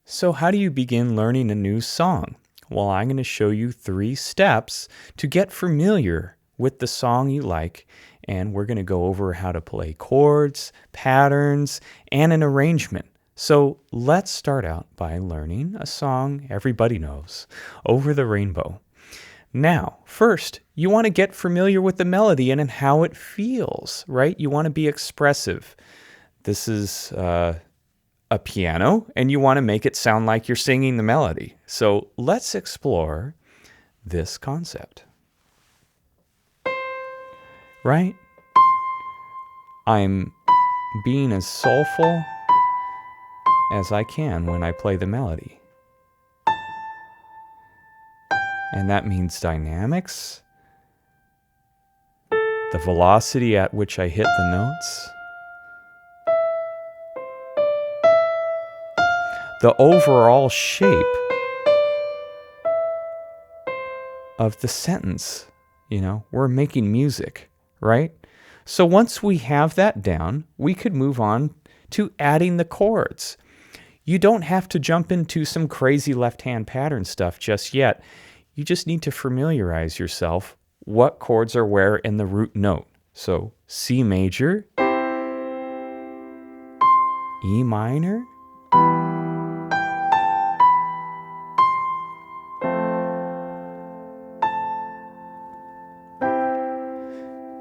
So, how do you begin learning a new song? Well, I'm going to show you 3 steps to get familiar with the song you like, and we're going to go over how to play chords, patterns, and an arrangement. So, let's start out by learning a song everybody knows, Over the Rainbow. Now, first, you want to get familiar with the melody and how it feels, right? You want to be expressive. This is a piano, and you want to make it sound like you're singing the melody. So let's explore this concept. Right? I'm being as soulful as I can when I play the melody. And that means dynamics, the velocity at which I hit the notes, the overall shape of the sentence. We're making music, right? So once we have that down, we could move on to adding the chords. You don't have to jump into some crazy left-hand pattern stuff just yet. You just need to familiarize yourself what chords are where in the root note. So C major, E minor,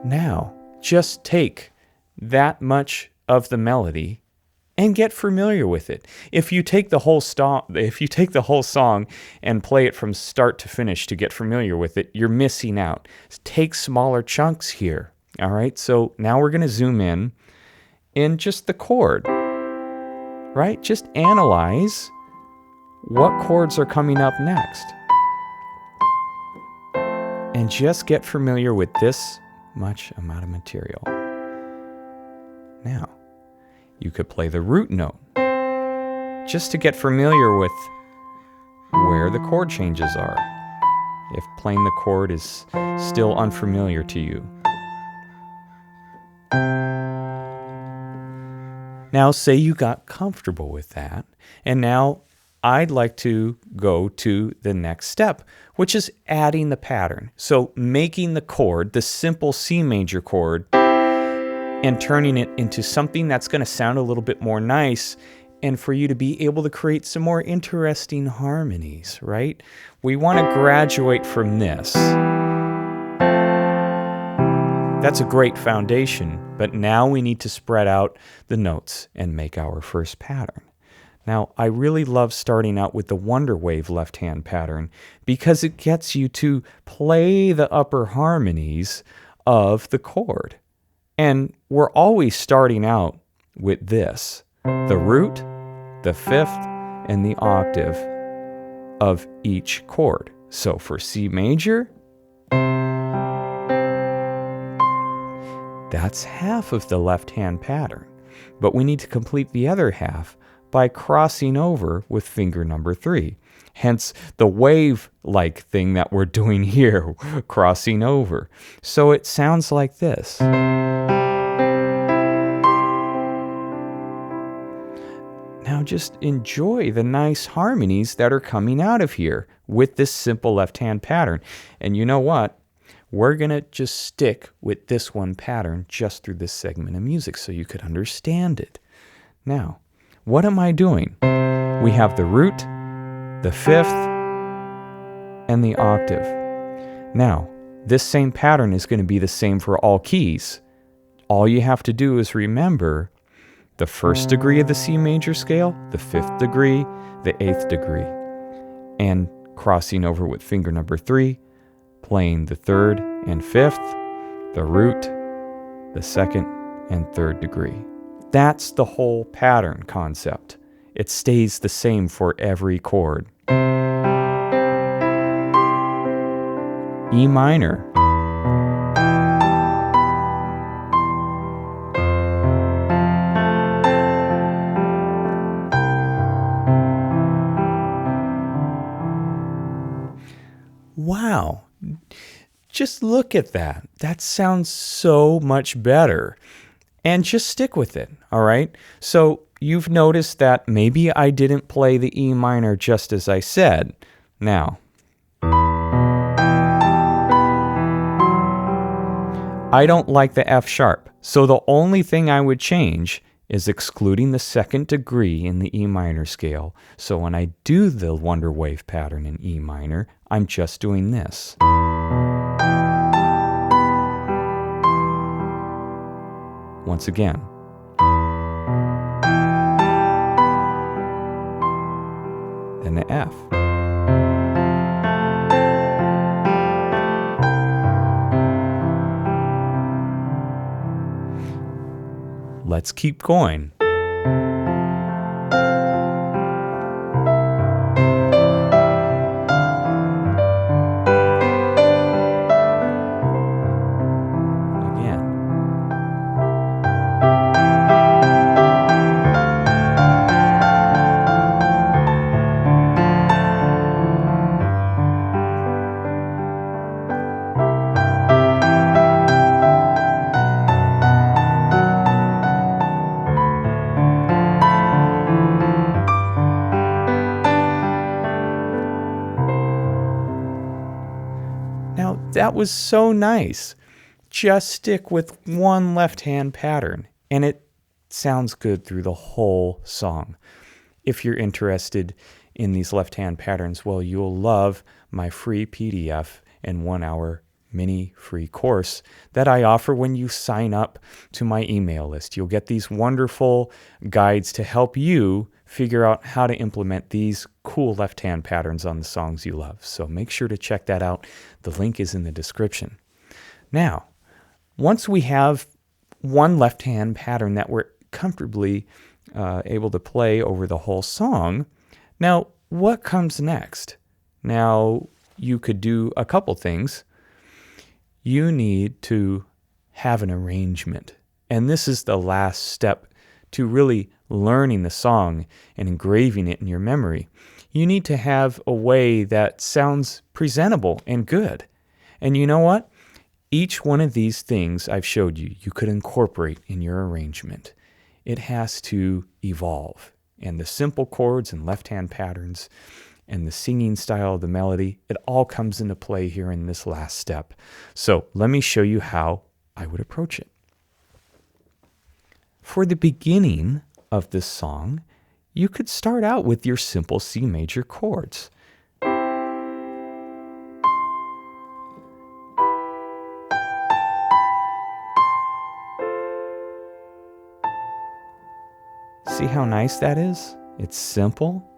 now, just take that much of the melody and get familiar with it. If you take the whole song and play it from start to finish to get familiar with it, you're missing out. Take smaller chunks here. All right? So now we're going to zoom in just the chord. Right? Just analyze what chords are coming up next. And just get familiar with this much amount of material. Now, you could play the root note just to get familiar with where the chord changes are, if playing the chord is still unfamiliar to you. Now, say you got comfortable with that, and now I'd like to go to the next step, which is adding the pattern. So making the chord, the simple C major chord, and turning it into something that's going to sound a little bit more nice, and for you to be able to create some more interesting harmonies, right? We want to graduate from this. That's a great foundation, but now we need to spread out the notes and make our first pattern. Now, I really love starting out with the Wonder Wave left-hand pattern because it gets you to play the upper harmonies of the chord. And we're always starting out with this, the root, the fifth, and the octave of each chord. So for C major, that's half of the left-hand pattern. But we need to complete the other half by crossing over with finger number 3. Hence the wave-like thing that we're doing here, crossing over. So it sounds like this. Now just enjoy the nice harmonies that are coming out of here with this simple left-hand pattern. And you know what? We're going to just stick with this one pattern just through this segment of music so you could understand it. Now, what am I doing? We have the root, the fifth, and the octave. Now, this same pattern is going to be the same for all keys. All you have to do is remember the first degree of the C major scale, the fifth degree, the eighth degree, and crossing over with finger number 3, playing the third and fifth, the root, the second and third degree. That's the whole pattern concept. It stays the same for every chord. E minor. Wow. Just look at that. That sounds so much better. and just stick with it, all right? So you've noticed that maybe I didn't play the E minor just as I said. Now, I don't like the F sharp, so the only thing I would change is excluding the second degree in the E minor scale. So when I do the Wonder Wave pattern in E minor, I'm just doing this. Once again. Then the F. Let's keep going. Now, that was so nice. Just stick with one left-hand pattern, and it sounds good through the whole song. If you're interested in these left-hand patterns, well, you'll love my free PDF and 1-hour mini free course that I offer when you sign up to my email list. You'll get these wonderful guides to help you figure out how to implement these cool left-hand patterns on the songs you love. So make sure to check that out. The link is in the description. Now, once we have one left-hand pattern that we're comfortably able to play over the whole song, now what comes next? Now, you could do a couple things. You need to have an arrangement. And this is the last step to really learning the song and engraving it in your memory. You need to have a way that sounds presentable and good. And you know what? Each one of these things I've showed you, you could incorporate in your arrangement. It has to evolve. And the simple chords and left-hand patterns and the singing style of the melody, it all comes into play here in this last step. So let me show you how I would approach it. For the beginning of this song, you could start out with your simple C major chords. See how nice that is? It's simple.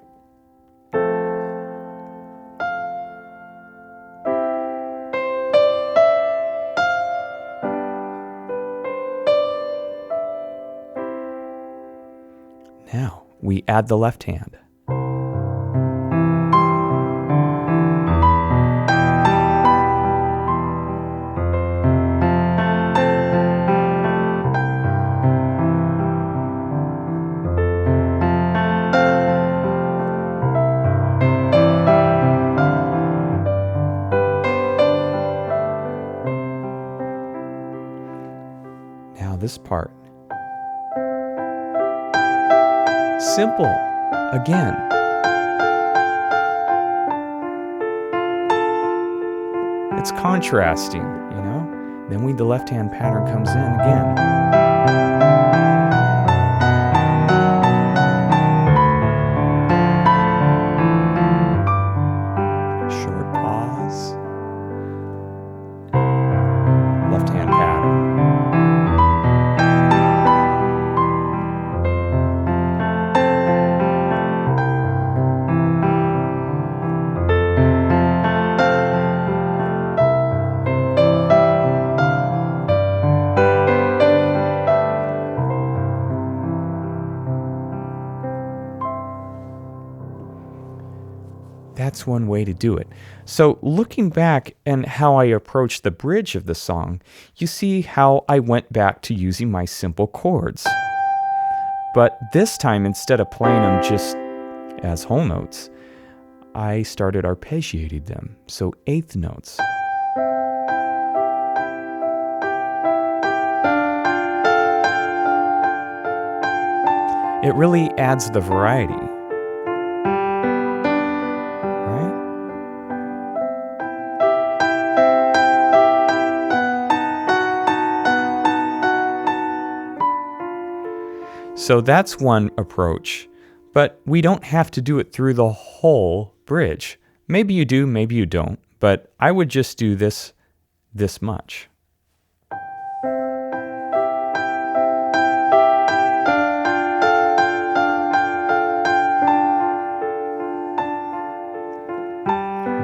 Now, we add the left hand. Now this part. Simple. Again. It's contrasting, you know? Then the left-hand pattern comes in again. Short pause. Left-hand pattern. That's one way to do it. So looking back and how I approached the bridge of the song, you see how I went back to using my simple chords. But this time, instead of playing them just as whole notes, I started arpeggiating them, so eighth notes. It really adds the variety, right? So that's one approach, but we don't have to do it through the whole bridge. Maybe you do, maybe you don't, but I would just do this much.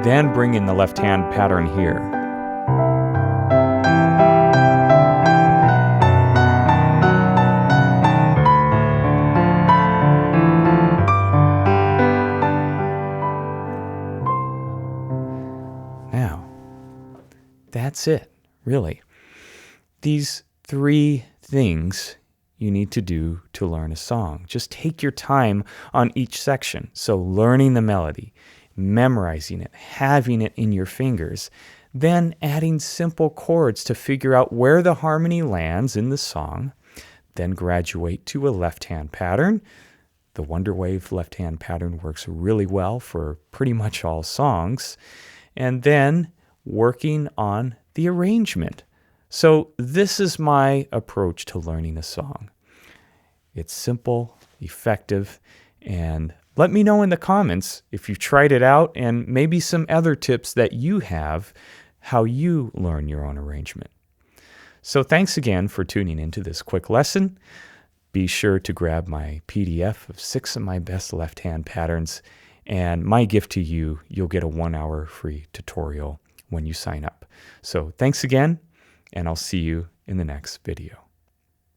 Then bring in the left hand pattern here. Now, that's it, really. These 3 things you need to do to learn a song. Just take your time on each section. So learning the melody, memorizing it, having it in your fingers, then adding simple chords to figure out where the harmony lands in the song, then graduate to a left-hand pattern. The Wonder Wave left-hand pattern works really well for pretty much all songs. And then working on the arrangement. So this is my approach to learning a song. It's simple, effective, and let me know in the comments if you've tried it out and maybe some other tips that you have, how you learn your own arrangement. So thanks again for tuning into this quick lesson. Be sure to grab my PDF of 6 of my best left-hand patterns, and my gift to you, you'll get a 1-hour free tutorial when you sign up. So thanks again, and I'll see you in the next video.